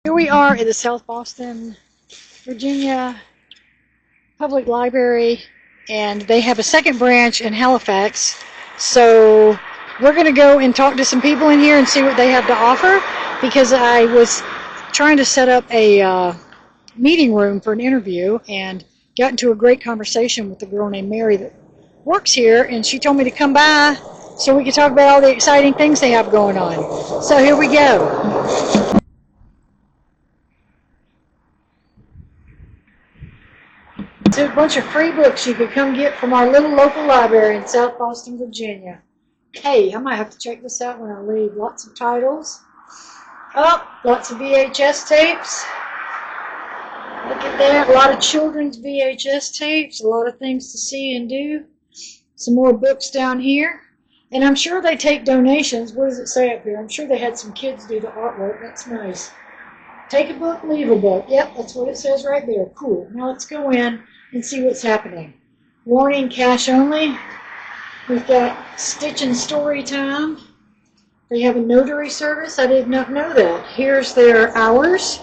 Here we are at the South Boston, Virginia Public Library, and they have a second branch in Halifax. So we're going to go and talk to some people in here and see what they have to offer, because I was trying to set up a meeting room for an interview and got into a great conversation with a girl named Mary that works here, and she told me to come by so we could talk about all the exciting things they have going on. So here we go. It's a bunch of free books you could come get from our little local library in South Boston, Virginia. Hey, I might have to check this out when I leave. Lots of titles. Oh, lots of VHS tapes. Look at that. A lot of children's VHS tapes. A lot of things to see and do. Some more books down here. And I'm sure they take donations. What does it say up here? I'm sure they had some kids do the artwork. That's nice. Take a book, leave a book. Yep, that's what it says right there. Cool. Now let's go in and see what's happening. Warning, cash only. We've got Stitch and Story Time. They have a notary service. I did not know that. Here's their hours.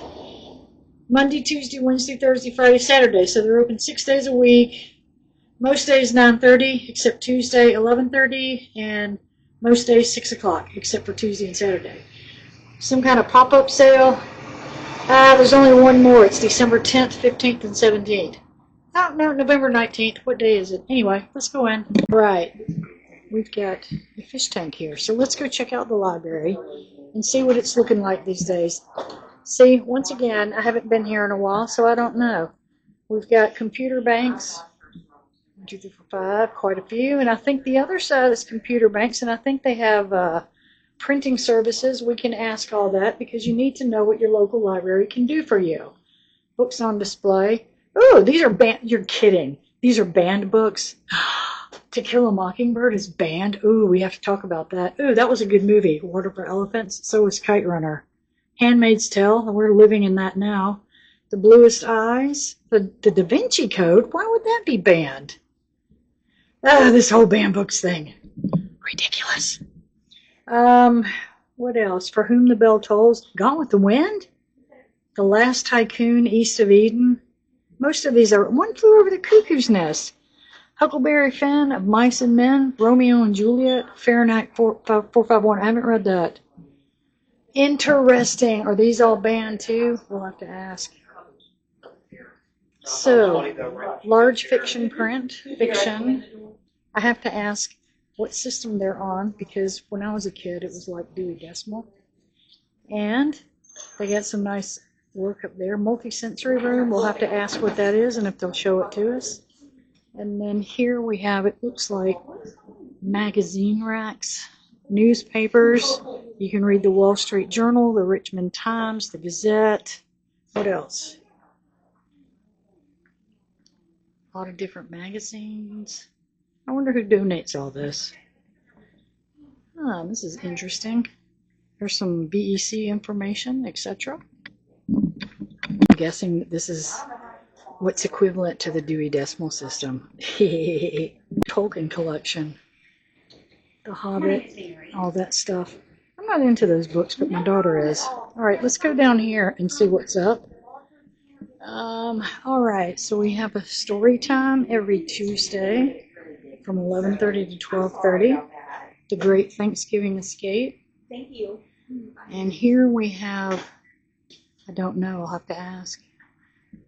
Monday, Tuesday, Wednesday, Thursday, Friday, Saturday. So they're open 6 days a week. Most days 9:30, except Tuesday 11:30, and most days 6 o'clock, except for Tuesday and Saturday. Some kind of pop-up sale. There's only one more. It's December 10th, 15th, and 17th. Oh, no, November 19th. What day is it? Anyway, let's go in. Right. We've got a fish tank here. So let's go check out the library and see what it's looking like these days. See, once again, I haven't been here in a while, so I don't know. We've got computer banks. 1, 2, 3, 4, 5, quite a few. And I think the other side is computer banks, and I think they have printing services. We can ask all that because you need to know what your local library can do for you. Books on display. Oh, these are you're kidding. These are banned books. To Kill a Mockingbird is banned. Ooh, we have to talk about that. Ooh, that was a good movie. Water for Elephants. So was Kite Runner. Handmaid's Tale. We're living in that now. The Bluest Eyes. The Da Vinci Code. Why would that be banned? This whole banned books thing. Ridiculous. What else? For Whom the Bell Tolls. Gone with the Wind. The Last Tycoon, East of Eden. Most of these are One Flew Over the Cuckoo's Nest. Huckleberry Finn, Of Mice and Men, Romeo and Juliet, Fahrenheit 451. I haven't read that. Interesting. Are these all banned too? We'll have to ask. So, large fiction print, fiction. I have to ask what system they're on, because when I was a kid it was like Dewey Decimal. And they got some nice work up there. Multi-sensory room. We'll have to ask what that is and if they'll show it to us. And then here we have, it looks like magazine racks, newspapers. You can read the Wall Street Journal, the Richmond Times, the Gazette. What else? A lot of different magazines. I wonder who donates all this. This is interesting. There's some BEC information, etc. I'm guessing that this is what's equivalent to the Dewey Decimal System. Tolkien collection. The Hobbit, all that stuff. I'm not into those books, but my daughter is. Alright, let's go down here and see what's up. Alright, so we have a story time every Tuesday from 11:30 to 12:30. The Great Thanksgiving Escape. Thank you. And here we have, I don't know, I'll have to ask.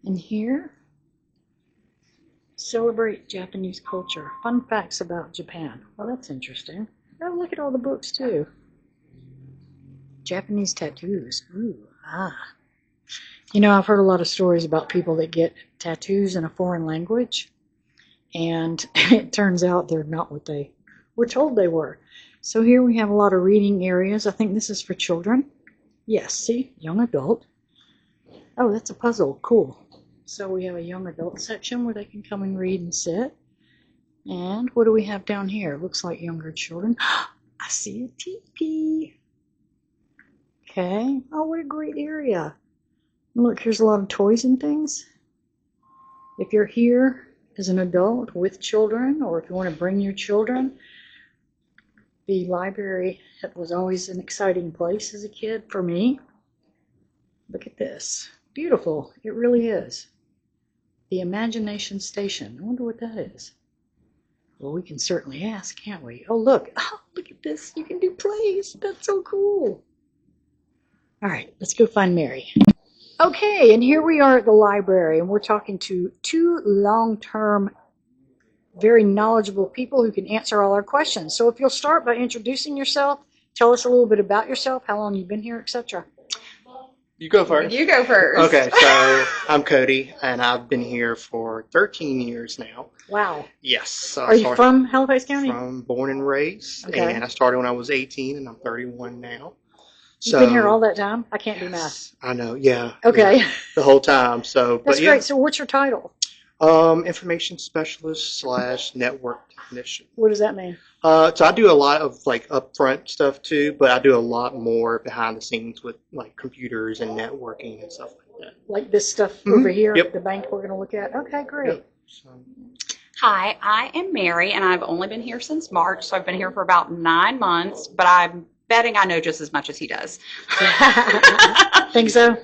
And here, Celebrate Japanese Culture. Fun facts about Japan. Well, that's interesting. Oh, look at all the books, too. Japanese tattoos. Ooh, You know, I've heard a lot of stories about people that get tattoos in a foreign language, and it turns out they're not what they were told they were. So here we have a lot of reading areas. I think this is for children. Yes, see? Young adult. Oh, that's a puzzle. Cool. So we have a young adult section where they can come and read and sit. And what do we have down here? Looks like younger children. I see a teepee. Okay. Oh, what a great area. Look, here's a lot of toys and things. If you're here as an adult with children, or if you want to bring your children, the library was always an exciting place as a kid for me. Look at this. Beautiful. It really is. The Imagination Station. I wonder what that is. Well, we can certainly ask, can't we? Oh, look. Oh, look at this. You can do plays. That's so cool. All right, let's go find Mary. Okay, and here we are at the library, and we're talking to two long-term, very knowledgeable people who can answer all our questions. So if you'll start by introducing yourself, tell us a little bit about yourself, how long you've been here, etc. You go first. You go first. Okay, so I'm Cody, and I've been here for 13 years now. Wow. Yes. So Are you from Halifax County? From born and raised, Okay. and I started when I was 18, and I'm 31 now. You've been here all that time? I can't do math. I know, yeah. Okay. Yeah, the whole time. So, That's but yeah. great. So what's your title? Information specialist / network technician. What does that mean? So I do a lot of like upfront stuff too, but I do a lot more behind the scenes with like computers and networking and stuff like that. Like this stuff over here Yep. at the bank we're going to look at? Okay, great. Yep. So, Hi, I am Mary, and I've only been here since March, so I've been here for about 9 months, but I'm betting I know just as much as he does. Think so?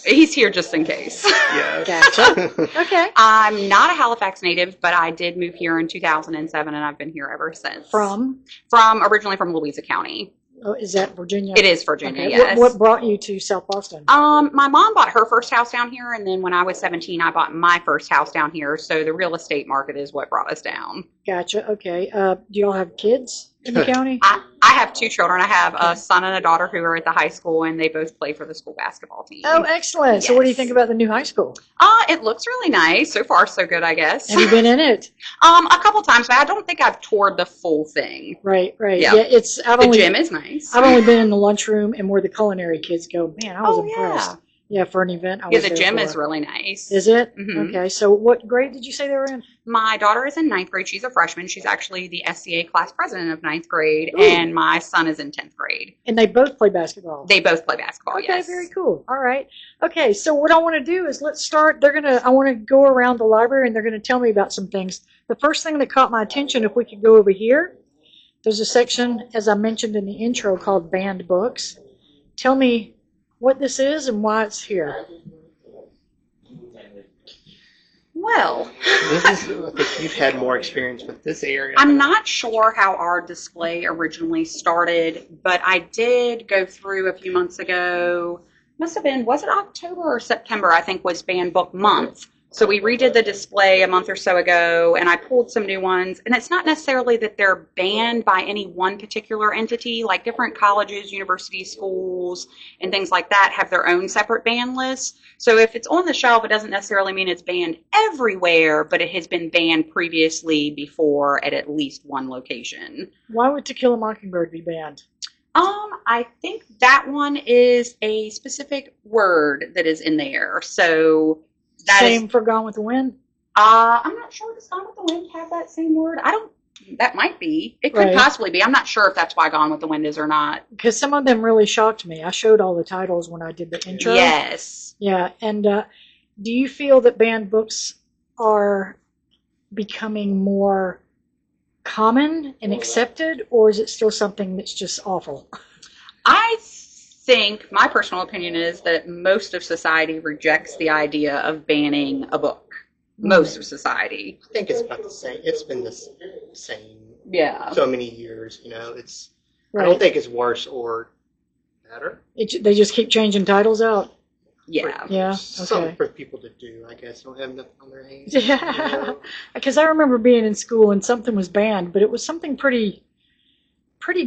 He's here just in case. yes. Gotcha. Okay. I'm not a Halifax native, but I did move here in 2007, and I've been here ever since. From? Originally from Louisa County. Oh, is that Virginia? It is Virginia, Okay. yes. What brought you to South Boston? My mom bought her first house down here, and then when I was 17, I bought my first house down here, so the real estate market is what brought us down. Gotcha. Okay. Do y'all have kids in the county? I have 2 children. I have a son and a daughter who are at the high school, and they both play for the school basketball team. Oh, excellent. So what do you Yes. think about the new high school? It looks really nice. So far, so good, I guess. Have you been in it? A couple times, but I don't think I've toured the full thing. Right. Yeah. Yeah, The gym is nice. I've only been in the lunchroom and where the culinary kids go. Man, I was Oh, impressed. yeah. Yeah, for an event. Yeah, the gym is really nice. Is it? Mhm. Okay. So what grade did you say they were in? My daughter is in 9th grade. She's a freshman. She's actually the SCA class president of 9th grade, Ooh. and my son is in 10th grade. And they both play basketball. They both play basketball, Okay, yes. very cool. All right. Okay, so what I want to do is let's start. I want to go around the library and they're going to tell me about some things. The first thing that caught my attention, if we could go over here, there's a section, as I mentioned in the intro, called Banned Books. Tell me what this is and why it's here. Well, I think you've had more experience with this area. I'm not sure how our display originally started, but I did go through a few months ago. Must have been, was it October or September, I think, was Banned Book Month. So we redid the display a month or so ago, and I pulled some new ones. And it's not necessarily that they're banned by any one particular entity. Like different colleges, universities, schools, and things like that have their own separate ban lists. So if it's on the shelf, it doesn't necessarily mean it's banned everywhere, but it has been banned previously before at least one location. Why would To Kill a Mockingbird be banned? I think that one is a specific word that is in there. So that Same for Gone with the Wind? I'm not sure does Gone with the Wind have that same word. That might be. It could Right. possibly be. I'm not sure if that's why Gone with the Wind is or not. Because some of them really shocked me. I showed all the titles when I did the intro. Yes. Yeah, and do you feel that banned books are becoming more common and accepted, or is it still something that's just awful? I think my personal opinion is that most of society rejects the idea of banning a book. Most of society. I think it's about the same. It's been the same. Yeah. So many years, you know. It's. Right. I don't think it's worse or better. They just keep changing titles out. Yeah. Yeah. Something Okay. for people to do, I guess. Don't have nothing on their hands. Yeah. Because I remember being in school and something was banned, but it was something pretty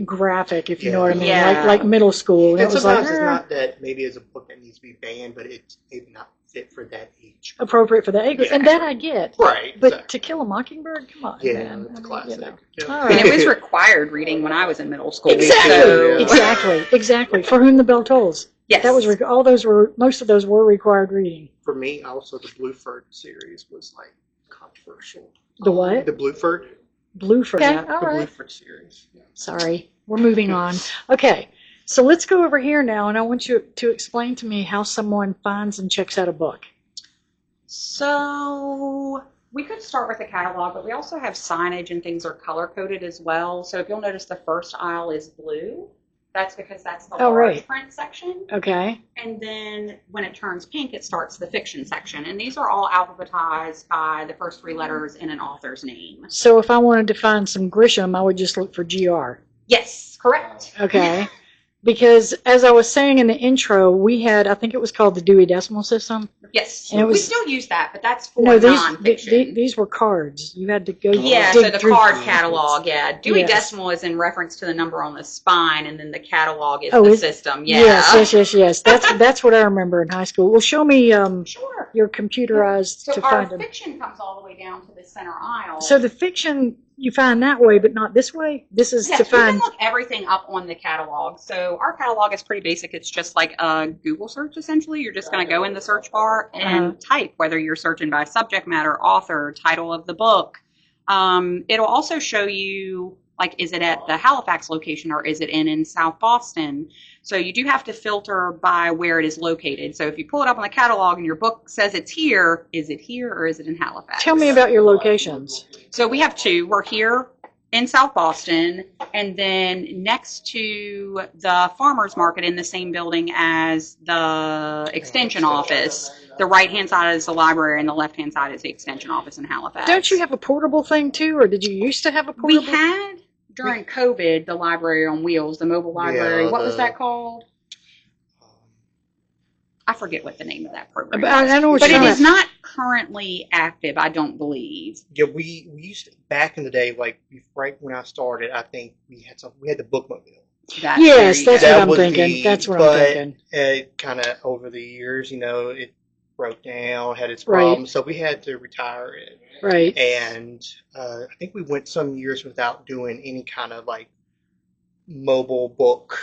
graphic, if you know what I mean. Yeah. Like middle school. And And it was like sometimes it's not that maybe it's a book that needs to be banned, but it's maybe not fit for that age. appropriate for the age group. Yeah. And that I get. Right. But exactly. To Kill a Mockingbird, come on, Yeah, man. it's I mean, classic. you know. Yeah. All And right. it was required reading when I was in middle school. Exactly. So, Exactly. For Whom the Bell Tolls. yes. That was most of those were required reading. For me, also the Blueford series was like controversial. The what? The Blueford. Blueford. Okay, Yeah, all The right. Blueford series. Yeah. Sorry, we're moving on. Okay, so let's go over here now, and I want you to explain to me how someone finds and checks out a book. So we could start with the catalog, but we also have signage and things are color coded as well. So if you'll notice, the first aisle is blue. That's because that's the Oh, large right. print section. Okay. And then when it turns pink, it starts the fiction section. And these are all alphabetized by the first three letters in an author's name. So if I wanted to find some Grisham, I would just look for GR. Yes, correct. Okay. Because as I was saying in the intro, we had, I think it was called the Dewey Decimal System. Yes, And it we was, still use that, but that's for no, nonfiction. these were cards. You had to go Yeah, dig so the through. card catalog, yeah. Dewey Yes. Decimal is in reference to the number on the spine, and then the catalog is Oh, the is- system. Yeah. Yes. That's what I remember in high school. Well, show me Sure. your computerized So to our find them. fiction comes all the way down to the center aisle. So the fiction you find that way, but not this way. This is yes, to we can find. look everything up on the catalog. So our catalog is pretty basic. It's just like a Google search, essentially. You're just going to go in the search bar and type, whether you're searching by subject matter, author, title of the book. It'll also show you, like, is it at the Halifax location or is it in South Boston? So you do have to filter by where it is located. So if you pull it up on the catalog and your book says it's here, is it here or is it in Halifax? Tell me about your locations. So we have two. We're here in South Boston, and then next to the farmers market in the same building as the extension office. The right-hand side is the library, and the left-hand side is the extension office in Halifax. Don't you have a portable thing too, or did you used to have a portable? We had, during COVID, the library on wheels, the mobile library. Yeah, what was that called? I forget what the name of that program I was. know what But you're it talking is not currently active, I don't believe. Yeah, we used to, back in the day, like right when I started, I think we had the bookmobile. Yes, that's That what I'm was thinking. That's what I'm but thinking. it kind of over the years, it broke down, had its Right. problems, so we had to retire it. Right. And I think we went some years without doing any kind of like mobile book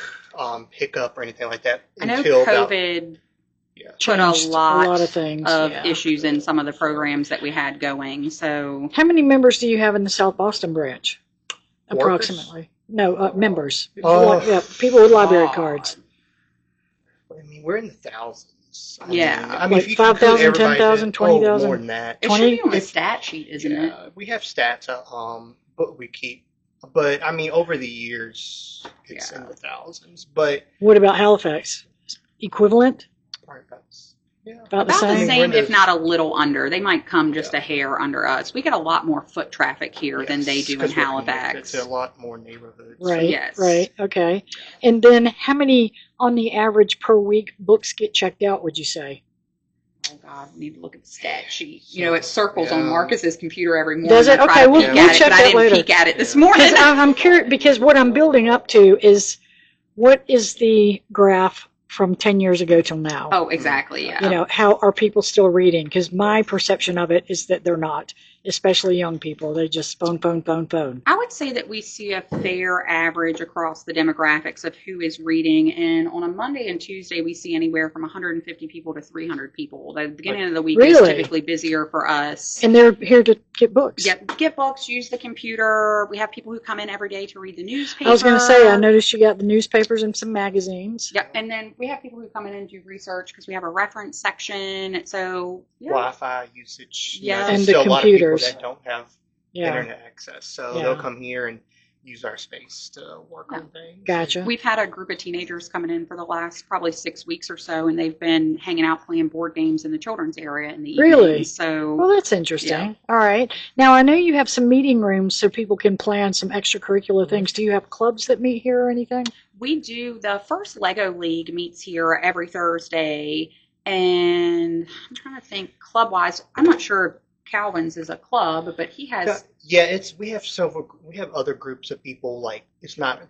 pickup or anything like that I know until about COVID yeah. put Changed a lot of things. of yeah. issues in some of the programs that we had going. So How many members do you have in the South Boston branch? Workers? Approximately. No, members. Oh. Yeah, people with library cards. I mean, we're in the thousands. Yeah. I mean, Like if you can 5,000, include everybody 10,000, that- 20,000? more than that. it 20? should be on the If- stat sheet, isn't it? Yeah, we have stats but we keep. But I mean, over the years, it's in the thousands. But What about Halifax? Equivalent? probably yeah, About the About the same? same, if not a little under. They might come just a hair under us. We get a lot more foot traffic here than they do in 'cause we're Halifax. connected to a lot more neighborhoods. Right. Yes. Right. Okay. And then how many on the average per week books get checked out, would you say? Oh God, we need to look at the stat sheet. It circles on Yeah. Marcus's computer every morning. Does it? I try Okay, to we'll- peek we'll at it, check but I that didn't later. peek at it this morning. Because I'm curious, because what I'm building up to is what is the graph from 10 years ago till now? Oh, exactly. Yeah. How are people still reading? Because my perception of it is that they're not, especially young people. They just phone. I would say that we see a fair average across the demographics of who is reading, and on a Monday and Tuesday we see anywhere from 150 people to 300 people. The beginning of the week is Really? typically busier for us. And they're here to get books. Yep, get books, use the computer. We have people who come in every day to read the newspaper. I was going to say, I noticed you got the newspapers and some magazines. Yep, and then we have people who come in and do research because we have a reference section. So, yeah. Wi-Fi usage. Yeah. There's And the still a lot of computers. people that don't have Yeah. internet access, so Yeah. they'll come here and use our space to work on things. Gotcha. We've had a group of teenagers coming in for the last probably 6 weeks or so, and they've been hanging out playing board games in the children's area in the Really? evenings. So, Well, that's interesting. Yeah. All right. Now, I know you have some meeting rooms so people can plan some extracurricular things. Do you have clubs that meet here or anything? we do the first Lego League meets here every Thursday, and I'm trying to think club wise. I'm not sure if Calvin's is a club, but he has. Yeah, we have other groups of people, like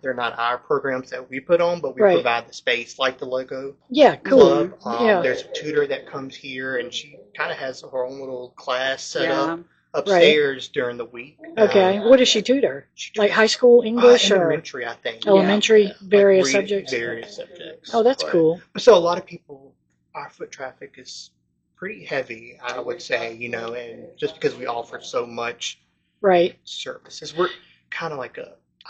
they're not our programs that we put on, but we Right. provide the space, like the Lego Yeah, cool. Club. Yeah. There's a tutor that comes here, and she kind of has her own little class set Yeah. up upstairs during the week. Okay. What does she tutor? She Like tutors- high school English or elementary, I think. elementary, Yeah. various Like subjects? Various subjects. Oh, that's But- cool. So a lot of people, our foot traffic is pretty heavy, I would say, and just because we offer so much Right. services, we're kind of like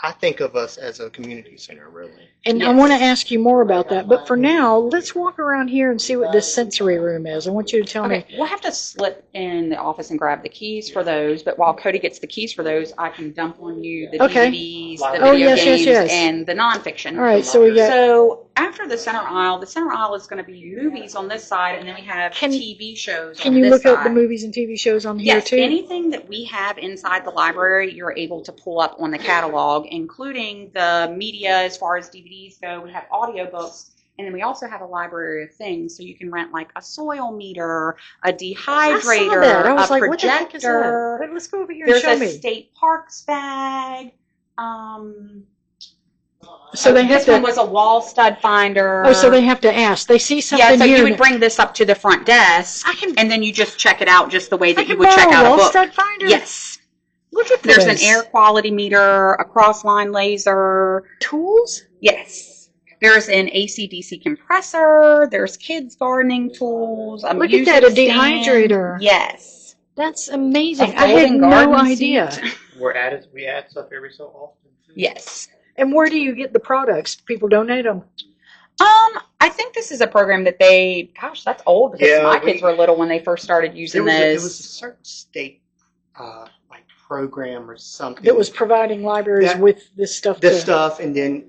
I think of us as a community center, really. And I Yes. want to ask you more about that. But for now, let's walk around here and see what this sensory room is. I want you to tell Okay, me. we'll have to slip in the office and grab the keys for those. But while Cody gets the keys for those, I can dump on you the Okay. DVDs, the Oh, video yes, yes, games, yes. and the nonfiction. All right, so we got. So after the center aisle is going to be movies on this side, and then we have Can- TV shows Can on you this look side. up the movies and TV shows on here Yes, too? anything that we have inside the library, you're able to pull up on the catalog, including the media as far as DVDs go. We have audiobooks, and then we also have a library of things. So you can rent like a soil meter, a dehydrator, I saw that. I was a like, projector. what the heck is that? But let's go over here There's and show a me. state parks bag. So they have This one to. was a wall stud finder. Oh, so they have to ask. They see something Yeah, so here. you would bring this up to the front desk, I can. and then you just check it out just the way I that you can would check borrow out a wall book. stud finder. Yes. Look at There's this. an air quality meter, a cross-line laser. Tools. Yes. There's an AC/DC compressor. There's kids gardening tools. A Look at music that, a stand. dehydrator. Yes. That's amazing. A I had folding no garden idea. seat. We add stuff every so often. Too. Yes. And where do you get the products? People donate them. I think this is a program that gosh, that's old because Yeah, my kids were little when they first started using It this. was a certain state like program or something. That was providing libraries That- with this stuff. this too. stuff, and then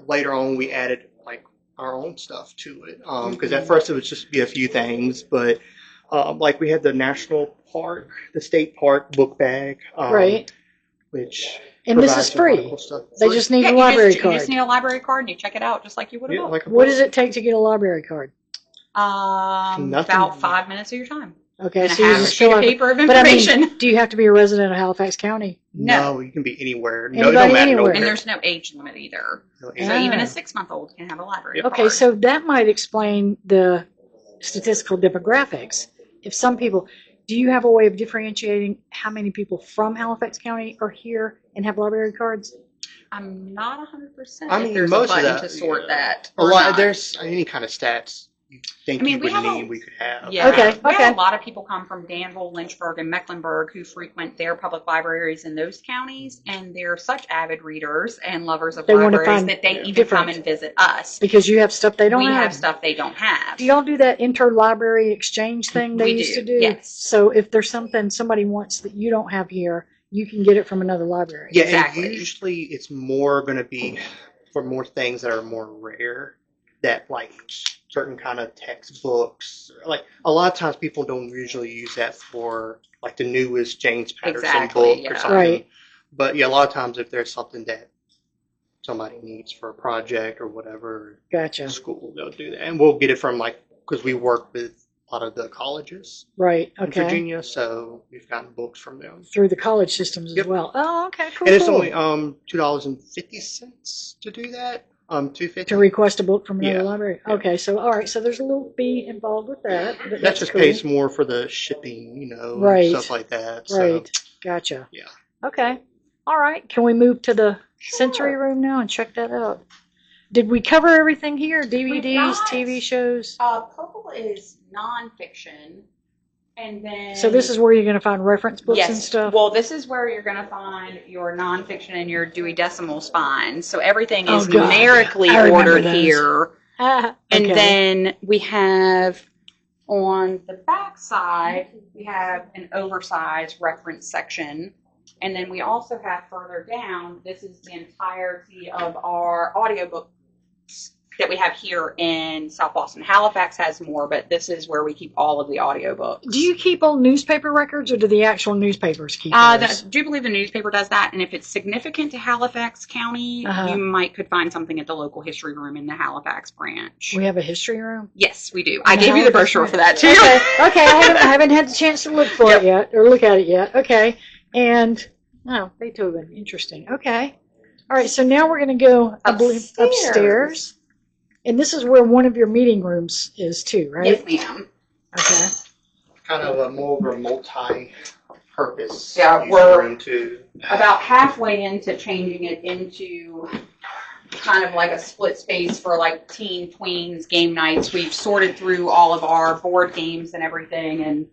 later on we added like our own stuff to it. Because at first it would just be a few things, but like we had the national park, the state park book bag, Right. which And this provides is a lot of free. cool stuff. They Free. just need Yeah, a library you card. just need a library card and you check it out just like you would a Yeah, book. like a What book. does it take to get a library card? Nothing. About 5 minutes of your time. Okay, And so a you half a just sheet fill of out. paper of But I information. mean, do you have to be a resident of Halifax County? No, you can be anywhere. No, it Anybody, don't matter. anywhere. And there's no age limit either. No So age. even Ah. a 6-month-old can have a library Okay, card. so that might explain the statistical demographics. If some people, do you have a way of differentiating how many people from Halifax County are here and have library cards? I'm not 100% I if mean, there's most a of button that, to sort yeah. that. A or lot. not. There's any kind of stats you think I mean, you we would have a- need, we could have. Yeah. Okay, We okay. have a lot of people come from Danville, Lynchburg, and Mecklenburg who frequent their public libraries in those counties, and they're such avid readers and lovers of They wanna libraries find that they even different- come and visit us. Because you have stuff they don't We have. have stuff they don't have. Do y'all do that interlibrary exchange thing they We used do, to do? yes. So if there's something somebody wants that you don't have here, you can get it from another library. Yeah, Exactly. and usually it's more going to be for more things that are more rare, that like certain kind of textbooks. Like a lot of times people don't usually use that for like the newest James Patterson Exactly, book yeah. or something. Right. But yeah, a lot of times if there's something that somebody needs for a project or whatever, Gotcha. school, they'll do that. And we'll get it from like, because we work with a lot of the colleges Right. in Okay. Virginia, so we've gotten books from them. Through the college systems as Yep. well. Oh, okay. Cool. And it's cool. only $2.50 to do that. $2.50. To request a book from another Yeah. library. Yeah. Okay, so all right, so there's a little fee involved with that. But That that's just cool. pays more for the shipping, and Right. stuff like that. So, Right. Gotcha. Yeah. Okay. All right. Can we move to the sensory room now and check that out? Did we cover everything here? DVDs, got- TV shows? Purple is nonfiction, and then So this is where you're going to find reference books yes. and stuff? Well, this is where you're going to find your nonfiction and your Dewey Decimal Spines. So everything Oh, is God. numerically I remember ordered those. here. Ah, And okay. then we have on the back side, we have an oversized reference section. And then we also have further down, this is the entirety of our audiobooks that we have here in South Boston. Halifax has more, but this is where we keep all of the audiobooks. Do you keep old newspaper records, or do the actual newspapers keep I those? do believe the newspaper does that, and if it's significant to Halifax County, Uh-huh. you could find something at the local history room in the Halifax branch. We have a history room? Yes, we do. I gave you the brochure for that too. Okay, I haven't had the chance to look for it yet, or look at it yet. Okay, and, oh, Beethoven, interesting. Okay. All right, so now we're going to go, I believe, upstairs. And this is where one of your meeting rooms is too, right? Yes, ma'am. Okay. kind of a more of a multi-purpose Yeah, user we're- room too. About halfway into changing it into kind of like a split space for like teen tweens game nights. We've sorted through all of our board games and everything, and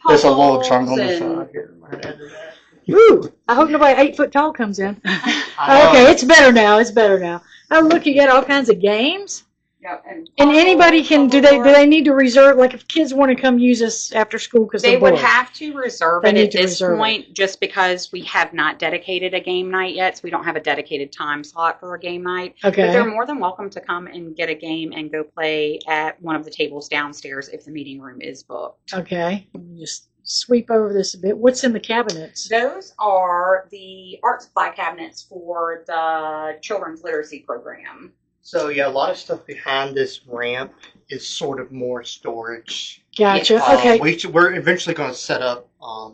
There's a log chunk on the puzzles and- side here. Might add to that. Ooh, I hope nobody 8 foot tall comes in. I Okay, know. it's better now. It's better now. Oh, look, you got all kinds of games. Yeah, And anybody can, do they need to reserve, like if kids want to come use us after school because They they're would bored? have to reserve They it need at to this reserve it. point just because we have not dedicated a game night yet, so we don't have a dedicated time slot for a game night. But they're Okay, more than welcome to come and get a game and go play at one of the tables downstairs if the meeting room is booked. okay. Let me just sweep over this a bit. What's in the cabinets? Those are the art supply cabinets for the children's literacy program. So yeah, a lot of stuff behind this ramp is sort of more storage. Gotcha. Okay. We're eventually going to set up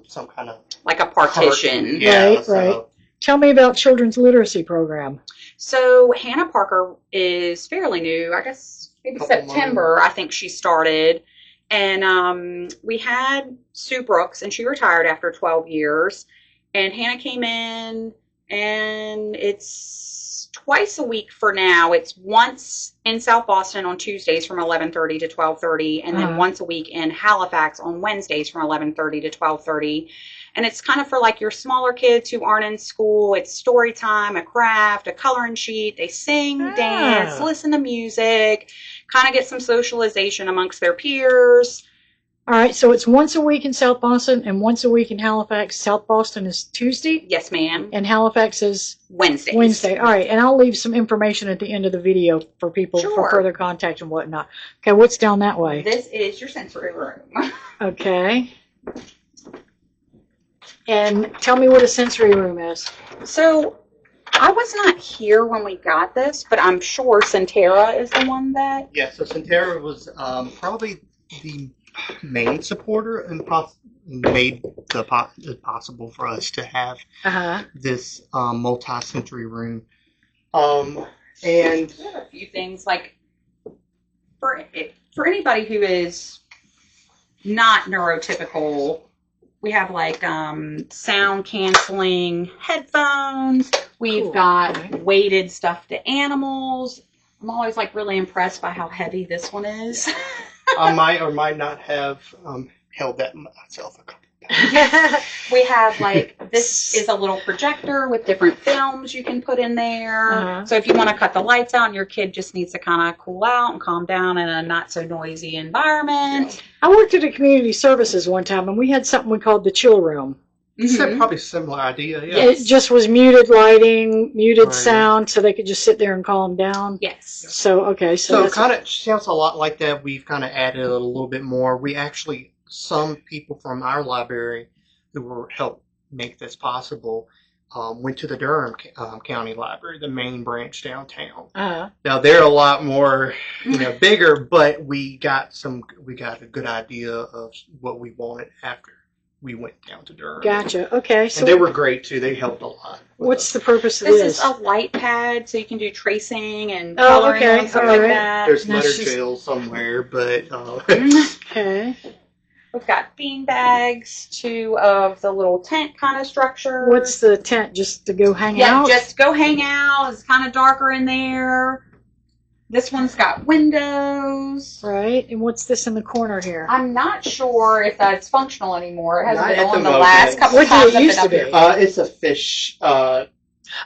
some kind of Like a partition. Yeah, Right, right. Tell me about children's literacy program. So Hannah Parker is fairly new. I guess maybe Couple September, I think she started. And we had Sue Brooks, and she retired after 12 years. And Hannah came in, and it's twice a week for now. It's once in South Boston on Tuesdays from 11:30 to 12:30, and then once a week in Halifax on Wednesdays from 11:30 to 12:30. And it's kind of for like your smaller kids who aren't in school. It's story time, a craft, a coloring sheet. They sing, dance, listen to music, kind of get some socialization amongst their peers. All right, so it's once a week in South Boston and once a week in Halifax. South Boston is Tuesday, Yes, ma'am. and Halifax is Wednesdays. Wednesday. All right, and I'll leave some information at the end of the video for people for Sure. further contact and whatnot. Okay, what's down that way? This is your sensory room. Okay. And tell me what a sensory room is. So I was not here when we got this, but I'm sure Centera is the one that. Yeah, so Centera was probably the main supporter and made it possible for us to have this multi-sensory room. And We have a few things like for anybody who is not neurotypical, we have like sound canceling headphones. We've got weighted stuffed animals. I'm always like really impressed by how heavy this one is. I might or might not have held that myself a couple times. We have like, this is a little projector with different films you can put in there. So if you want to cut the lights out and your kid just needs to kind of cool out and calm down in a not so noisy environment. I worked at a community services one time, and we had something we called the chill room. It's probably a similar idea, yeah. It just was muted lighting, muted Right. sound, so they could just sit there and calm down. Yes. So, okay. So that's kind of sounds a lot like that. We've kind of added a little bit more. We actually, some people from our library who were helped make this possible went to the Durham County Library, the main branch downtown. Now they're a lot more, bigger, but we got a good idea of what we wanted after we went down to Durham. Gotcha. Okay. So And they were great too. They helped a lot. what's the purpose of This this? is a light pad, so you can do tracing and Oh, coloring okay. and stuff All like right. that. There's Now letter she's- trails somewhere, but Okay. We've got bean bags, 2 of the little tent kind of structure. What's the tent? Just to go hang out? Just go hang out. It's kind of darker in there. This one's got windows. Right. And what's this in the corner here? I'm not sure if that's functional anymore. It hasn't Not been at on the the last moment. couple What did times it I've used been to up be? here. it's a fish.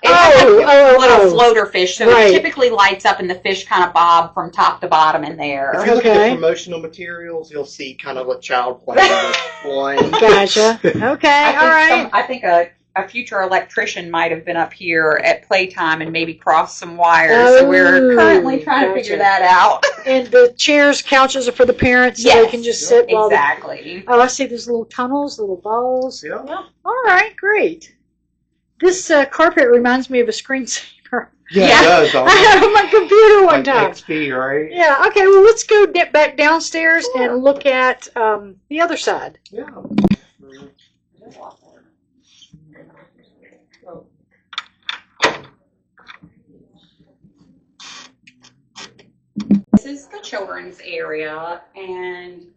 It has a little oh. floater fish, so Right. it typically lights up and the fish kind of bob from top to bottom in there. If you look at Okay. the promotional materials, you'll see kind of a child playing with one. Gotcha. Okay. All right. I think a future electrician might have been up here at playtime and maybe crossed some wires. So we're currently trying to figure gotcha. that out. And the chairs, couches are for the parents, so they Yes. can just sit while Exactly. Oh, I see these little tunnels, little balls. Yeah. All right, great. This carpet reminds me of a screensaver. Yeah, Yeah. it does. I had on my computer one Like time. XP, right? Yeah, okay, well, let's go back downstairs and look at the other side. Yeah. This is the children's area, and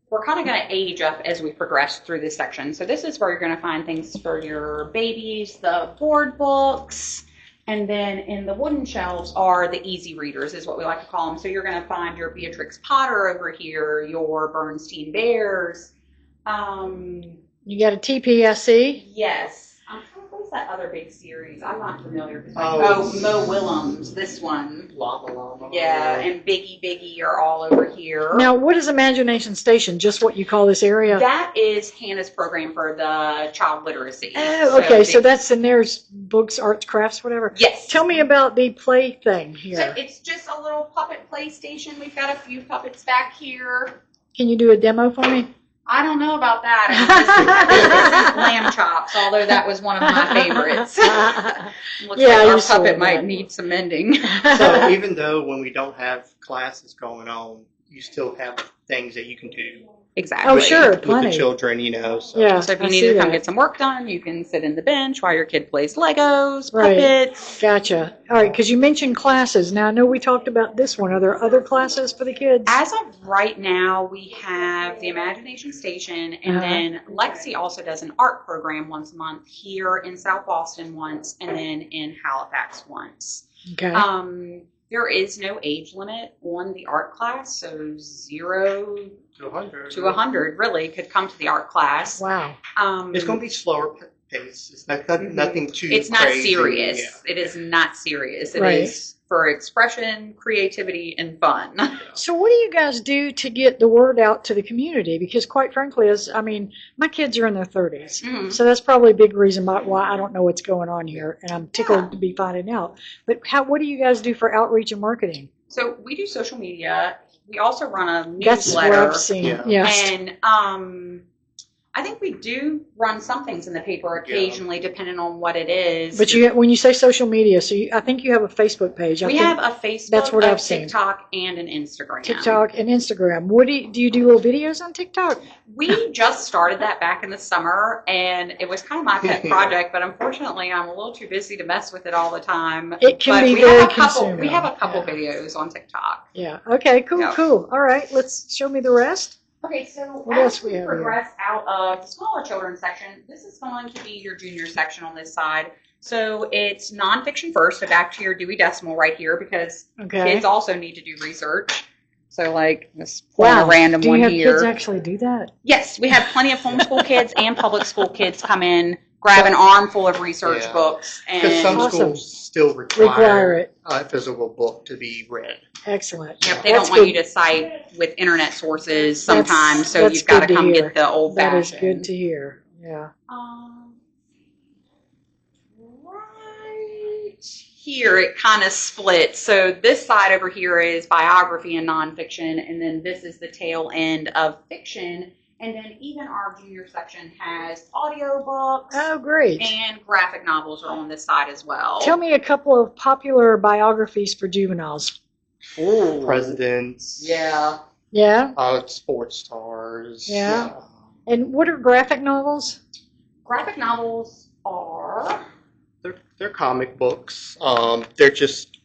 we're kind of going to age up as we progress through this section. So this is where you're going to find things for your babies, the board books, and then in the wooden shelves are the easy readers, is what we like to call them. So you're going to find your Beatrix Potter over here, your Bernstein Bears. You got a TPSC. Yes. that other big series? I'm not familiar. Oh. Mo Willems, this one. Llama Llama. Yeah, and Biggie are all over here. Now, what is Imagination Station? Just what you call this area? That is Hannah's program for the child literacy. Oh, okay. So that's in there's books, arts, crafts, whatever. Yes. Tell me about the play thing So here. it's just a little puppet play station. We've got a few puppets back here. Can you do a demo for me? I don't know about that. This is lamb chops, although that was one of my favorites. Looks Yeah, like you our saw puppet that. might need some mending. So even though when we don't have classes going on, you still have things that you can do. Exactly. Oh, sure, with plenty. the children, you know. So. Yeah. So if you I need see to come that. get some work done, you can sit in the bench while your kid plays Legos, Right. puppets. Gotcha. All right, because you mentioned classes. Now, I know we talked about this one. Are there other classes for the kids? As of right now, we have the Imagination Station, and then Lexi also does an art program once a month here in South Boston once, and then in Halifax once. Okay. There is no age limit on the art class, so 0 to 100. to 100 really could come to the art class. Wow. It's going to be slower pace. It's nothing too. It's not crazy. serious. Yeah. It is not serious. It Right. is for expression, creativity, and fun. So what do you guys do to get the word out to the community? Because quite frankly, my kids are in their 30s. Mhm. So that's probably a big reason why I don't know what's going on here. And I'm tickled to be finding out. But what do you guys do for outreach and marketing? So we do social media. We also run a That's what newsletter. I've seen. Yeah. Yes. And I think we do run some things in the paper occasionally, depending on what it is. But when you say social media, so I think you have a Facebook page. We have a Facebook, that's what a I've seen. TikTok, and an Instagram. TikTok and Instagram. What do you do little videos on TikTok? We just started that back in the summer, and it was kind of my pet project, but unfortunately I'm a little too busy to mess with it all the time. It can But be we very have a couple, consuming. We have a couple Yeah. videos on TikTok. Yeah. Okay. Cool. Yeah. Cool. All right. Let's show me the rest. Okay, so What else as we we have here? progress out of the smaller children's section, this is going to be your junior section on this side. So it's nonfiction first, so back to your Dewey Decimal right here, because Okay. kids also need to do research. So like this point a random do one you have here. kids actually do that? Yes, we have plenty of homeschool kids and public school kids come in, grab an armful of research Yeah. books, Because some and Awesome. schools still Require require it. a physical book to be read. Excellent. yep, they That's don't want good. you to cite with internet sources sometimes, so that's you've got to good to come hear. get the old That is fashioned. good to hear. Yeah. Right here, it kind of splits. So this side over here is biography and nonfiction, and then this is the tail end of fiction. And then even our junior section has audiobooks Oh, great. and graphic novels are on this side as well. Tell me a couple of popular biographies for juveniles. Presidents. Yeah. Yeah. Sports stars. Yeah. And what are graphic novels? Graphic novels are... They're comic books. They're just.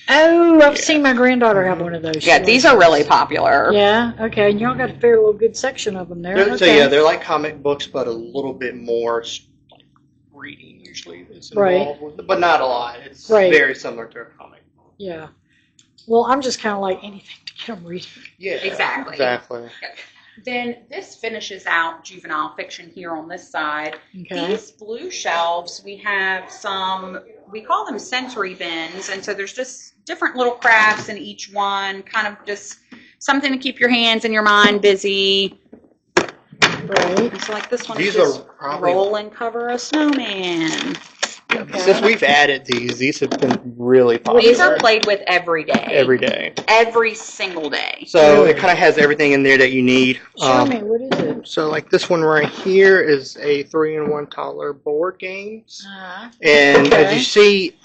Oh, I've Yeah. seen my granddaughter have one of those. Yeah, She these loves are really those. popular. Yeah. Okay. And y'all got a fair little good section of them there. So Okay. yeah, they're like comic books, but a little bit more like reading usually is involved with it, but not a lot. It's Right. very similar to a comic book. Yeah. Well, I'm just kind of like anything to get them reading. Yeah, Exactly. Exactly. Then this finishes out juvenile fiction here on this side. Okay. These blue shelves, we have some, we call them sensory bins, and so there's just different little crafts in each one, kind of just something to keep your hands and your mind busy. Right. And so like this one These is just are probably- roll and cover a snowman. Okay. Since we've added these have been really popular. These are played with every day. every day. Every single day. So Really? it kind of has everything in there that you need. Show me. What is it? So like this one right here is a 3-in-1 toddler board games. And Okay. as you see,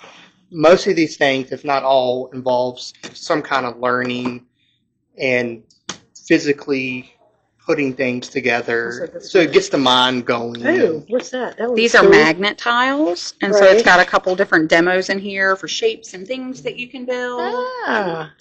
most of these things, if not all, involves some kind of learning and physically putting things together. So it gets the mind going. Oh, what's that? That looks These are cool. magnet tiles, and so Right. it's got a couple different demos in here for shapes and things that you can build. Ah.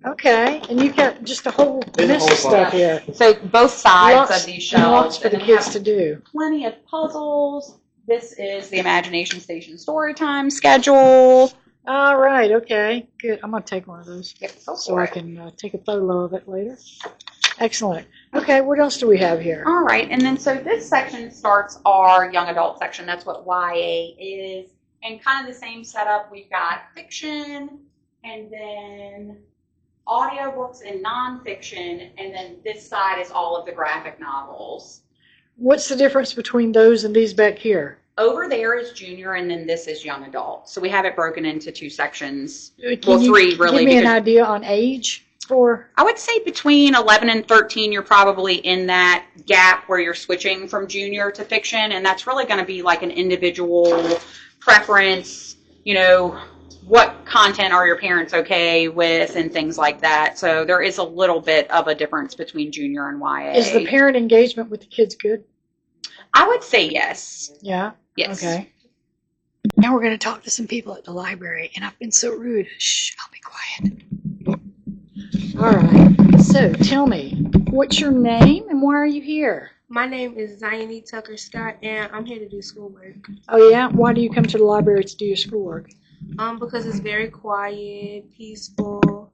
Okay. And you've got just a whole There's a mess whole of stuff bunch. here. So both sides Lots of these and shelves, lots for the and then kids to do. plenty of puzzles. This is the Imagination Station Storytime schedule. All right. Okay. Good. I'm gonna take one of those Yep, go so for I it. can take a photo of it later. Excellent. Okay, what else do we have here? All right, and then so this section starts our young adult section. That's what YA is. And kind of the same setup. We've got fiction and then audiobooks and nonfiction. And then this side is all of the graphic novels. What's the difference between those and these back here? Over there is junior, and then this is young adult. So we have it broken into two sections. Can Well, you three, really. Give me an because idea on age for. I would say between 11 and 13, you're probably in that gap where you're switching from junior to fiction, and that's really going to be like an individual preference, you know, what content are your parents okay with and things like that. So there is a little bit of a difference between junior and YA. Is the parent engagement with the kids good? I would say yes. Yeah? Yes. Okay. Now we're going to talk to some people at the library, and I've been so rude. Shh, I'll be quiet. All right. So tell me, what's your name and why are you here? My name is Zione Tucker Scott, and I'm here to do schoolwork. Oh, yeah? Why do you come to the library to do your schoolwork? Because it's very quiet, peaceful,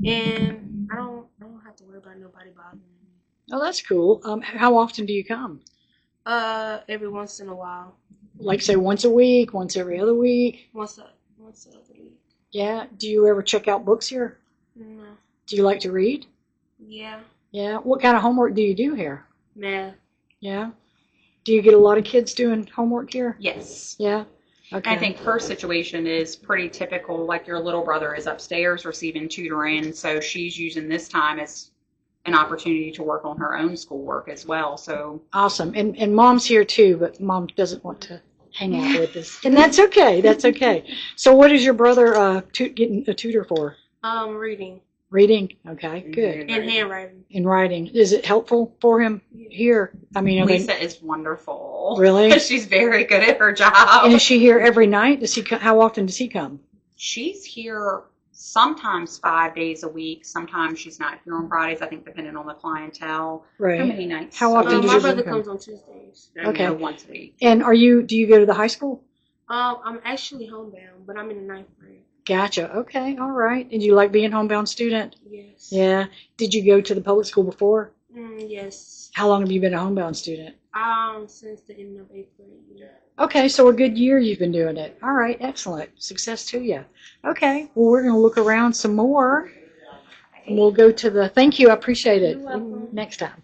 and I don't have to worry about nobody bothering me. Oh, that's cool. How often do you come? Every once in a while, Like, say, once a week, once every other week? once a other week. Yeah? Do you ever check out books here? No. Do you like to read? Yeah. Yeah? What kind of homework do you do here? Math. Yeah? Do you get a lot of kids doing homework here? Yes. Yeah? Okay. I think her situation is pretty typical. Like your little brother is upstairs receiving tutoring, so she's using this time as an opportunity to work on her own schoolwork as well. So Awesome. And Mom's here too, but Mom doesn't want to hang out with us. And that's okay. That's okay. So what is your brother getting a tutor for? Reading Reading? Okay, good. and handwriting. And writing. Is it helpful for him here? I mean, Lisa is wonderful. Really? She's very good at her job. And is she here every night? How often does he come? She's here sometimes 5 days a week. Sometimes she's not here on Fridays, I think, depending on the clientele. Right. How many nights? How often does My your brother brother come? comes on Tuesdays. Okay. Once a week. And do you go to the high school? I'm actually homebound, but I'm in the 9th grade. Gotcha. Okay. All right. Did you like being a homebound student? Yes. Yeah. Did you go to the public school before? Yes. How long have you been a homebound student? Since the end of 8th grade. Okay, so a good year you've been doing it. All right, excellent. Success to you. Okay, well, we're going to look around some more. And we'll go to the, thank you, I appreciate it. You're welcome. Next time.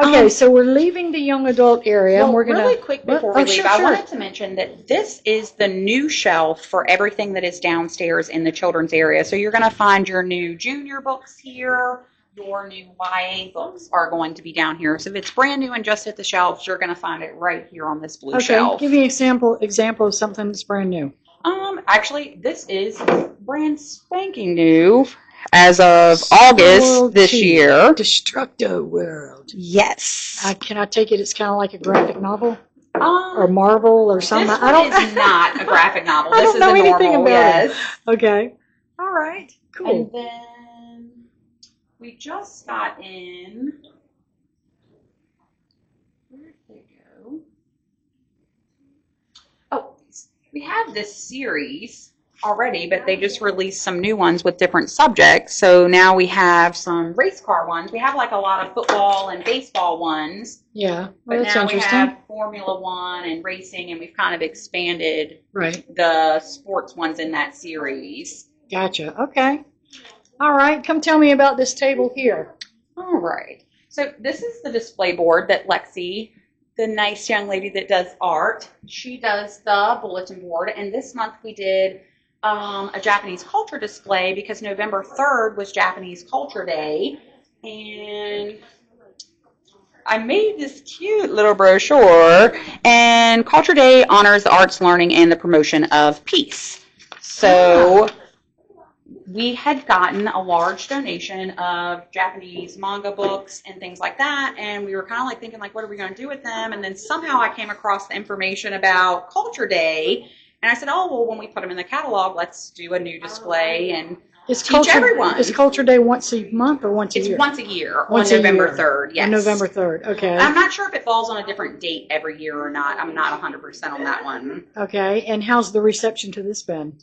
Okay, so we're leaving the young adult area. Well, and we're gonna, really quick before we leave, sure, I sure. wanted to mention that this is the new shelf for everything that is downstairs in the children's area. So you're going to find your new junior books here. Your new YA books are going to be down here. So if it's brand new and just at the shelves, you're going to find it right here on this blue Okay, shelf. give me an example of something that's brand new. Actually, this is brand spanking new as of August World this 2, year. Destructo World. Yes. Can I take it? It's kind of like a graphic novel or Um, Marvel or something. this I don't. one is not a graphic novel. I This don't is know a anything normal, about it. yes. Okay. All right. Cool. And then we just got in. Where did they go? Oh, we have this series already, but they just released some new ones with different subjects. So now we have some race car ones. We have like a lot of football and baseball ones, Yeah. Well, but that's now we interesting. have Formula One and racing, and we've kind of expanded Right. the sports ones in that series. Gotcha. Okay. All right. Come tell me about this table here. All right. So this is the display board that Lexi, the nice young lady that does art, she does the bulletin board. And this month we did a Japanese culture display because November 3rd was Japanese Culture Day. And I made this cute little brochure. And Culture Day honors the arts, learning, and the promotion of peace. So we had gotten a large donation of Japanese manga books and things like that, and we were kind of like thinking, like, what are we going to do with them? And then somehow I came across the information about Culture Day, and I said, oh, well, when we put them in the catalog, let's do a new display and Is teach everyone. Is Culture Day once a month or once a It's year? once a year Once on a November year. 3rd. Yes. On November 3rd. Okay. I'm not sure if it falls on a different date every year or not. I'm not 100% on that one. Okay. And how's the reception to this been?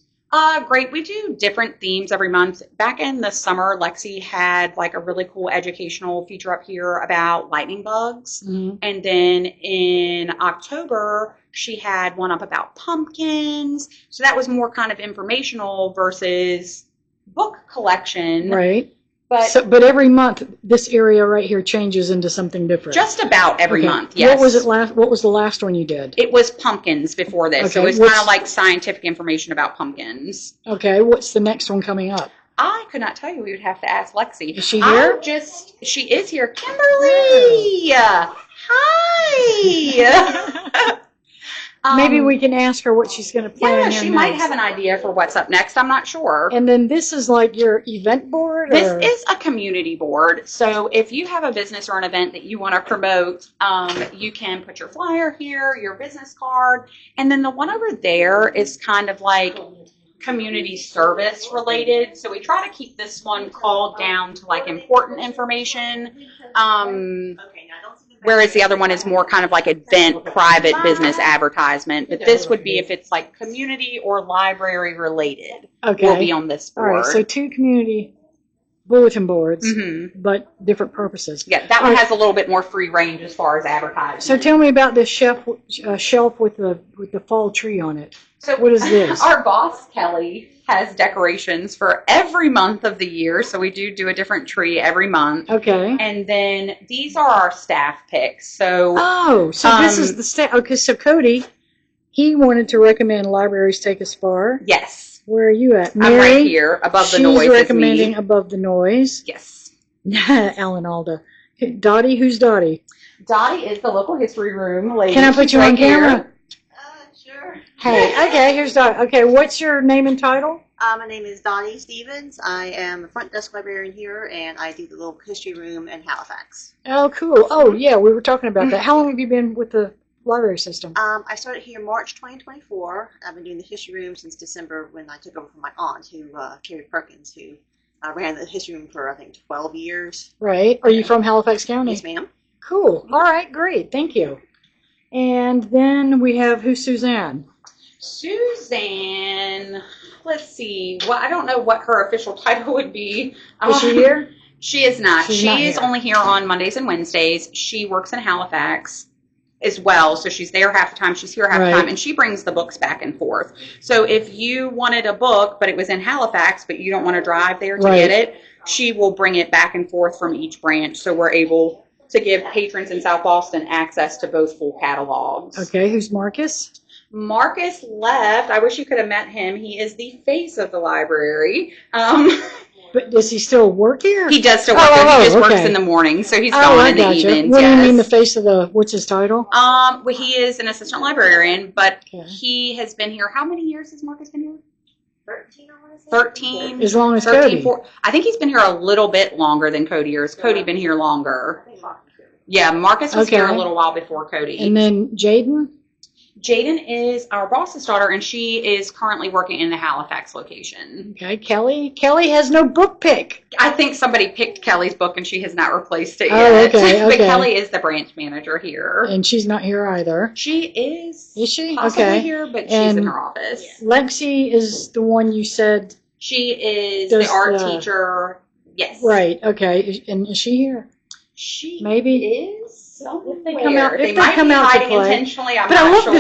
Great. We do different themes every month. Back in the summer, Lexi had like a really cool educational feature up here about lightning bugs. Mhm. And then in October, she had one up about pumpkins. So that was more kind of informational versus book collection. Right. But But every month, this area right here changes into something different. just about every Okay. month, yes. What was the last one you did? It was pumpkins before this. So Okay, it was kind of like scientific information about pumpkins. Okay, what's the next one coming up? I could not tell you. We would have to ask Lexi. Is she here? She is here. Kimberly! Hi! Maybe we can ask her what she's going to plan Yeah, here she next. might have an idea for what's up next. I'm not sure. And then this is like your event board? This or? is a community board. So if you have a business or an event that you want to promote, you can put your flyer here, your business card, and then the one over there is kind of like community service related. So we try to keep this one called down to like important information. Whereas the other one is more kind of like event, private business advertisement. But this would be if it's like community or library related. Okay. Will be on this All board. right, so 2 community bulletin boards, Mhm. but different purposes. Yeah, that one has a little bit more free range as far as advertising. So tell me about this shelf with the fall tree on it. So What is this? Our boss, Kelly, has decorations for every month of the year. So we do a different tree every month. Okay. And then these are our staff picks. So Oh, so this is the staff. Okay, so Cody, he wanted to recommend libraries take us far. yes, Where are you at? I'm Mary, right here above the noise. She's recommending Is me. Above the Noise. Yes. Alan Alda. Dottie, who's Dottie? Dottie is the local history room lady. Can I put She's you right on camera? Sure. Hey, okay, here's Dottie. Okay, what's your name and title? My name is Donnie Stevens. I am a front desk librarian here, and I do the little history room in Halifax. Oh, cool. Oh, yeah, we were talking about that. How long have you been with the library system? I started here March 2024. I've been doing the history room since December when I took over from my aunt, Carrie Perkins, who ran the history room for, I think, 12 years. Right. Are you from Halifax County? Yes, ma'am. Cool. All right, great. Thank you. And then we have who's Suzanne? Suzanne. Let's see. Well, I don't know what her official title would be. Is she here? She is not. She's She not is here. only here on Mondays and Wednesdays. She works in Halifax as well, so she's there half the time. She's here half the Right. time, and she brings the books back and forth. So if you wanted a book, but it was in Halifax, but you don't want to drive there to Right. get it, she will bring it back and forth from each branch. So we're able to give patrons in South Boston access to both full catalogs. Okay, who's Marcus? Marcus left. I wish you could have met him. He is the face of the library. But does he still work here? He does still work Oh, there. He just works okay. in the morning, so he's Oh, gone I in the gotcha. evenings. What do you mean the yes. face of the, what's his title? Well, he is an assistant librarian, but Okay. he has been here. How many years has Marcus been here? 13, I want to say. 13. As long as 13, Cody. 14. I think he's been here a little bit longer than Cody, or has Cody been here longer? Yeah, Marcus was here a Okay. little while before Cody. And then Jaden? Jaden is our boss's daughter, and she is currently working in the Halifax location. Okay, Kelly? Kelly has no book pick. I think somebody picked Kelly's book, and she has not replaced it Oh, yet. okay, But okay. Kelly is the branch manager here. And she's not here either. She is. Is she? Possibly Okay. here, but she's And- in her office. Lexi is the one you said, She is Does the art the- teacher. Yes. right, okay. And is she here? She Maybe. is somewhere. If they come out- if they they might come be out to hiding play. intentionally. I'm But I not love sure.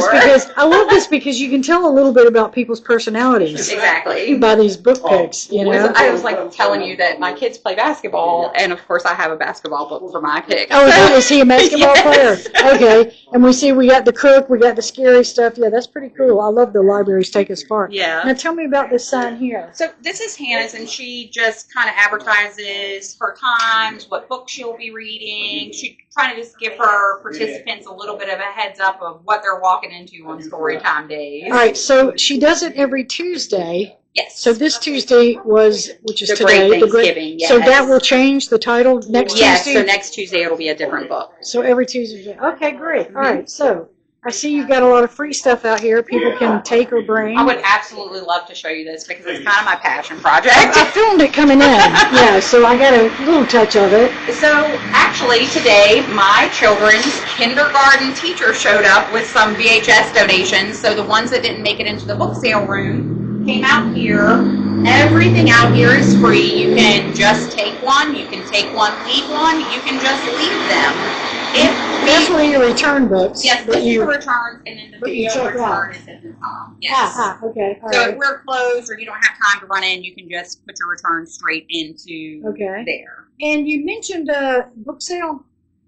this because you can tell a little bit about people's personalities Exactly. by these book picks, you know? I was like telling you that my kids play basketball, and of course I have a basketball book for my pick. Oh, is he a basketball Yes. player? Okay. And we got the cook, we got the scary stuff. Yeah, that's pretty cool. I love the libraries take us far. Yeah. Now tell me about this sign here. So this is Hannah's, and she just kind of advertises her times, what books she'll be reading. She trying to just give her participants a little bit of a heads up of what they're walking into on story time days. All right, so she does it every Tuesday. Yes. So this Tuesday which is The today. Great Thanksgiving, So yes. that will change the title next Yes, Tuesday? so next Tuesday it'll be a different book. So every Tuesday. Okay, great. All right, so I see you've got a lot of free stuff out here people can take or bring. I would absolutely love to show you this because it's kind of my passion project. I filmed it coming in. Yeah, so I got a little touch of it. So actually today my children's kindergarten teacher showed up with some VHS donations. So the ones that didn't make it into the book sale room came out here, everything out here is free. You can just take one, you can take one, leave one, you can just leave them. That's where you return books. Yes, that this is you, the returns, and then the but you video check out. return is at the top. Yes. Okay. All So right. if we're closed or you don't have time to run in, you can just put your return straight into there. And you mentioned a book sale.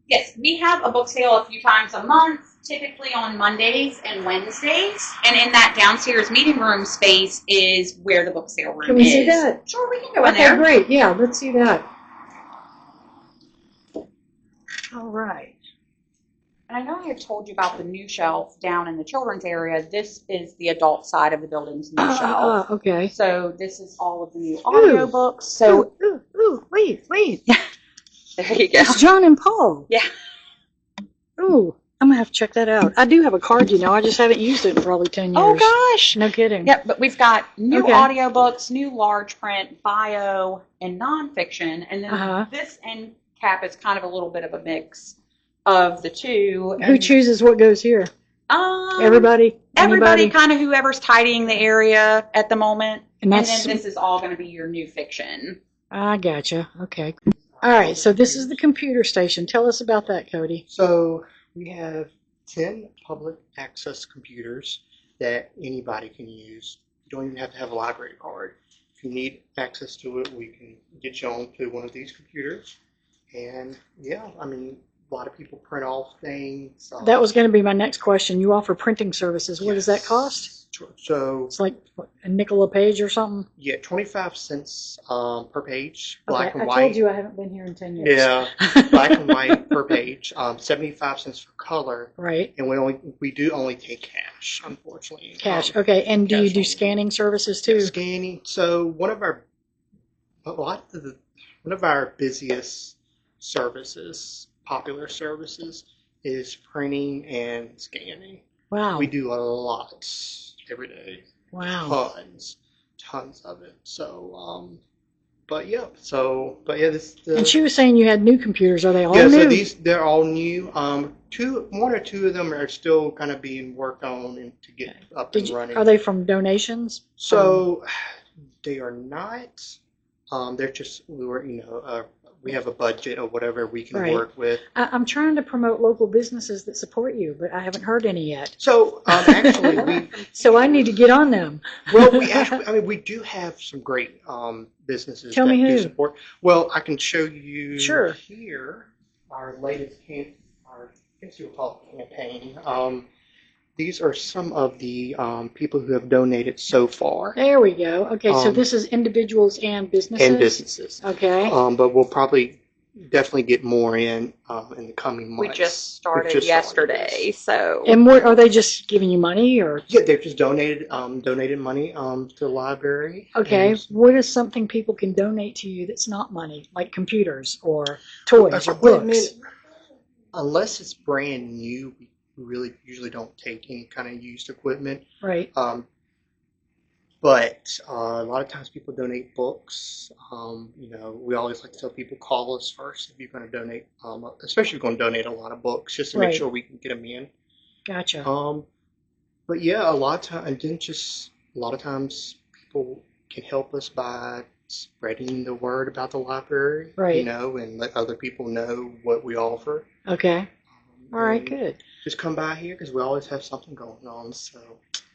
Yes, we have a book sale a few times a month, typically on Mondays and Wednesdays. And in that downstairs meeting room space is where the book sale room is. Can we see that? Sure, we can go in Okay, there. great. Yeah, let's see that. All right. And I know I had told you about the new shelf down in the children's area. This is the adult side of the building's new shelf. Okay. So this is all of the new audio books. So wait. there you go. It's John and Paul. Yeah. Ooh, I'm gonna have to check that out. I do have a card, I just haven't used it in probably 10 years. Oh gosh. No kidding. Yep, but we've got new audiobooks, new large print, bio, and nonfiction, and then this end cap is kind of a little bit of a mix of the two. Who chooses what goes here? Everybody? Everybody, kind of whoever's tidying the area at the moment. And then that's, this is all going to be your new fiction. I gotcha. Okay. All right, so this is the computer station. Tell us about that, Cody. So we have 10 public access computers that anybody can use. You don't even have to have a library card. If you need access to it, we can get you on to one of these computers. And yeah, I mean, a lot of people print off things. That was going to be my next question. You offer printing services. What does that cost? So it's like what, a nickel a page or something? Yeah, 25 cents per page, black and white. I told you I haven't been here in 10 years. Yeah, black and white per page, 75 cents for color. Right. And we do only take cash, unfortunately. Cash, okay. And do you do scanning services too? Scanning. So one of our busiest services, popular services, is printing and scanning. Wow. We do a lot every day. Wow. Tons of it. So, but yeah, this. And she was saying you had new computers. Are they all new? new? Yeah, so they're all new. One or two of them are still kind of being worked on and to get up and running. Are they from donations? So, they are not. They're just we have a budget or whatever we can work with. I'm trying to promote local businesses that support you, but I haven't heard any yet. So actually, so I need to get on them. Well, we do have some great businesses that do support. Well, I can show you here our latest campaign. These are some of the people who have donated so far. There we go. Okay, so this is individuals and businesses? And businesses. Okay. But we'll probably definitely get more in the coming months. We just started yesterday, so. And what, are they just giving you money, or? Yeah, they've just donated money to the library. Okay, what is something people can donate to you that's not money, like computers or toys or books? Unless it's brand new, we really usually don't take any kind of used equipment. Right. But a lot of times people donate books. We always like to tell people, call us first if you're going to donate, especially if you're going to donate a lot of books, just to make sure we can get them in. Gotcha. But yeah, a lot of times people can help us by spreading the word about the library, right? And let other people know what we offer. Okay. All right, good. Just come by here because we always have something going on. So.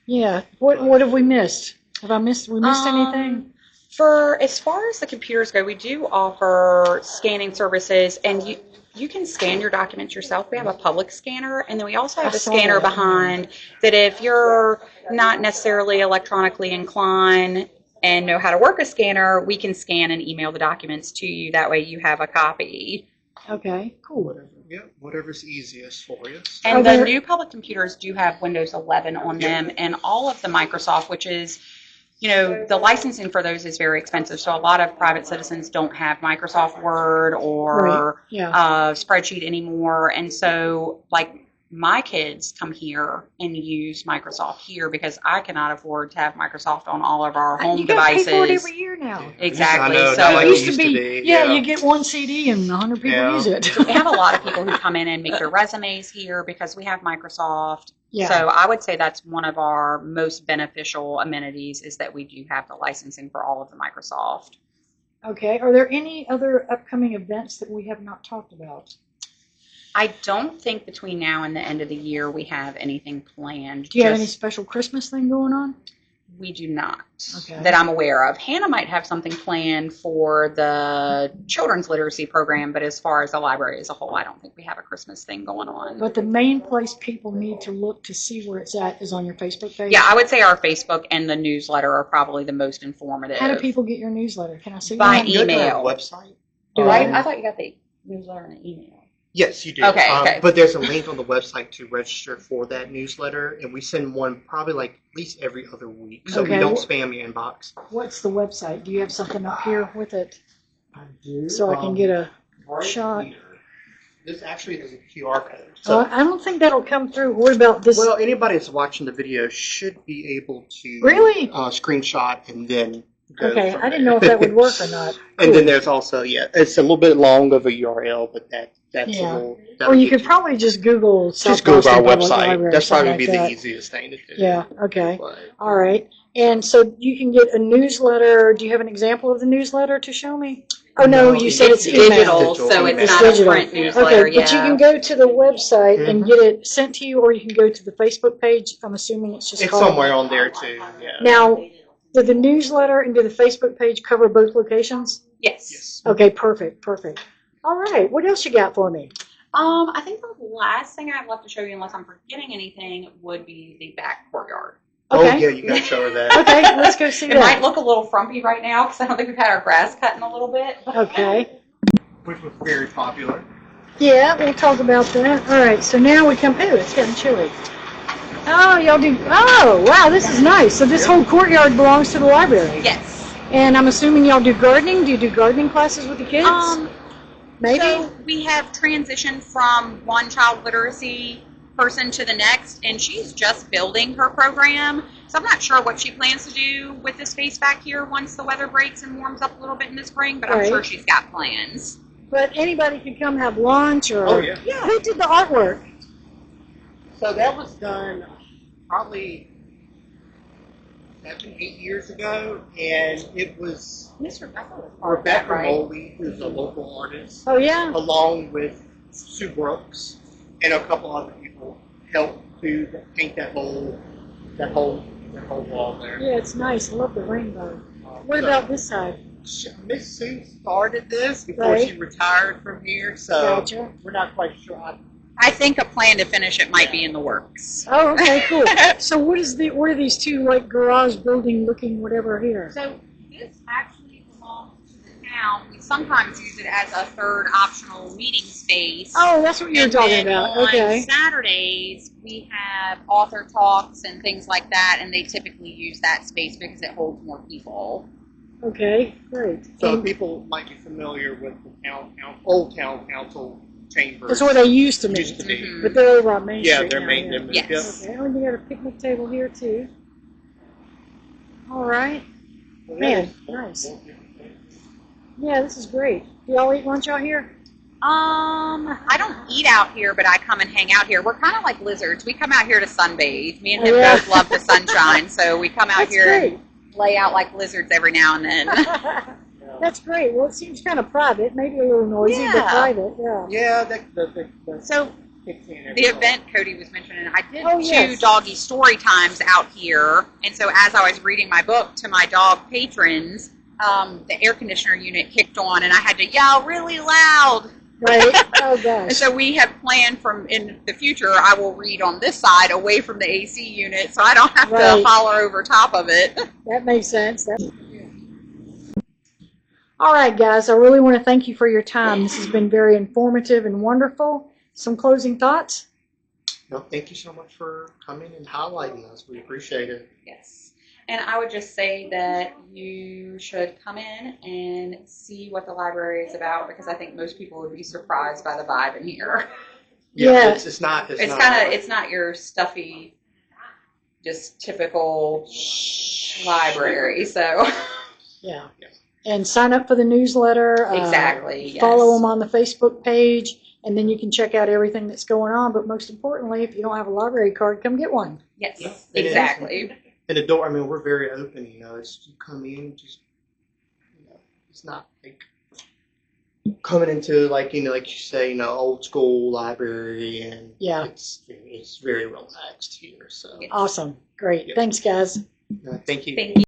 Yeah. What have we missed? We missed anything? For as far as the computers go, we do offer scanning services, and you can scan your documents yourself. We have a public scanner, and then we also have a scanner behind that if you're not necessarily electronically inclined and know how to work a scanner, we can scan and email the documents to you. That way you have a copy. Okay, cool. Whatever's easiest for you. And the new public computers do have Windows 11 on them, and all of the Microsoft, which is, the licensing for those is very expensive. So a lot of private citizens don't have Microsoft Word or spreadsheet anymore. And so, my kids come here and use Microsoft here because I cannot afford to have Microsoft on all of our home devices. You pay for it every year now. Exactly. So it used to be, you get one CD and 100 people use it. So we have a lot of people who come in and make their resumes here because we have Microsoft. Yeah. So I would say that's one of our most beneficial amenities is that we do have the licensing for all of the Microsoft. Okay. Are there any other upcoming events that we have not talked about? I don't think between now and the end of the year we have anything planned. Do you have any special Christmas thing going on? We do not, Okay. that I'm aware of. Hannah might have something planned for the children's literacy program, but as far as the library as a whole, I don't think we have a Christmas thing going on. But the main place people need to look to see where it's at is on your Facebook page? Yeah, I would say our Facebook and the newsletter are probably the most informative. How do people get your newsletter? Can I see By one? Go to our email. website. Right? I thought you got the newsletter and the email. Yes, you do. Okay. But there's a link on the website to register for that newsletter, and we send one probably like at least every other week, so Okay. we don't spam your inbox. What's the website? Do you have something up here with it I do. so I can get a right shot? here. This actually is a QR code. So So, I don't think that'll come through. What about this? well, anybody that's watching the video should be able to Really? screenshot and then go. Okay, from I didn't there. know if that would work or not. And then there's also it's a little bit long of a URL, but that's Yeah. a little. Or you could probably just Google South just Google our Boston Public website. Library or That's probably something be like the that. easiest thing to do. Yeah, okay. But, All right. And so you can get a newsletter. Do you have an example of the newsletter to show me? Oh, no, you said it's email. digital, so it's It's not digital. a print newsletter. Okay, but you can go to the website and Mhm. get it sent to you, or you can go to the Facebook page. I'm assuming it's just it's called. somewhere on there too. Yeah. Now, did the newsletter and did the Facebook page cover both locations? Yes. Yes. Okay, perfect. All right, what else you got for me? I think the last thing I'd love to show you, unless I'm forgetting anything, would be the back courtyard. Okay. Oh yeah, you gotta show her that. Okay, let's go see It might that. look a little frumpy right now because I don't think we've had our grass cut in a little bit. Okay. Which was very popular. Yeah, we'll talk about that. All right, so now we come. Ooh, it's getting chilly. Oh, y'all do. Oh, wow, this is nice. So this whole courtyard belongs to the library. Yes. And I'm assuming y'all do gardening. Do you do gardening classes with the kids? Maybe. So we have transitioned from one child literacy person to the next, and she's just building her program. So I'm not sure what she plans to do with the space back here once the weather breaks and warms up a little bit in the spring, but I'm Right. sure she's got plans. But anybody could come have lunch or. Oh, yeah. Who did the artwork? So that was done probably 7, 8 years ago, and it was Miss Rebecca was part of that, Rebecca right? Moley, who's a local artist, Oh yeah. along with Sue Brooks and a couple other people helped to paint that whole wall there. Yeah, it's nice. I love the rainbow. What So, about this side? Miss Sue started this before Right. she retired from here, so Gotcha. we're not quite sure. I think a plan to finish it might be in the works. Oh, okay, cool. So what are these two like garage building looking whatever here? So this actually belongs to the town. We sometimes use it as a third optional meeting space. Oh, that's what you're And talking then about. on Okay. Saturdays, we have author talks and things like that, and they typically use that space because it holds more people. Okay, great. So And people might be familiar with the old town council chambers. that's where they used to meet. used to be. Mhm. But they're over on Main Yeah, Street they're now, main. yeah. They're Yes. Okay, oh, you got a picnic table here too. All right. Man, nice. Yeah, this is great. Do y'all eat lunch out here? I don't eat out here, but I come and hang out here. We're kind of like lizards. We come out here to sunbathe. Me and him Oh, yeah. both love the sunshine, so we come out That's here great. and lay out like lizards every now and then. That's great. Well, it seems kind of private, maybe a little noisy, but Yeah. private. Yeah. Yeah, the So kicks in every the event Cody was mentioning, I did Oh, two yes. doggy story times out here, and so as I was reading my book to my dog patrons, the air conditioner unit kicked on, and I had to yell really loud. Right. Oh And gosh. so we have planned from in the future, I will read on this side away from the AC unit, so I don't have Right. to holler over top of it. That makes sense. All right, guys. I really want to thank you for your time. This has been very informative and wonderful. Some closing thoughts? No, thank you so much for coming and highlighting us. We appreciate it. Yes. And I would just say that you should come in and see what the library is about, because I think most people would be surprised by the vibe in here. Yeah. It's not. It's not your stuffy, just typical library. So Yeah. And sign up for the newsletter. exactly. Yes. Follow them on the Facebook page. And then you can check out everything that's going on. But most importantly, if you don't have a library card, come get one. Yes, It is. exactly. And the door, I mean, we're very open, you know, it's, you come in, just, you know, it's not like coming into, like, you know, like you say, you know, old school library, and Yeah. it's very relaxed here, so, Awesome. Great. Yeah. Thanks, guys. thank you. Thank you.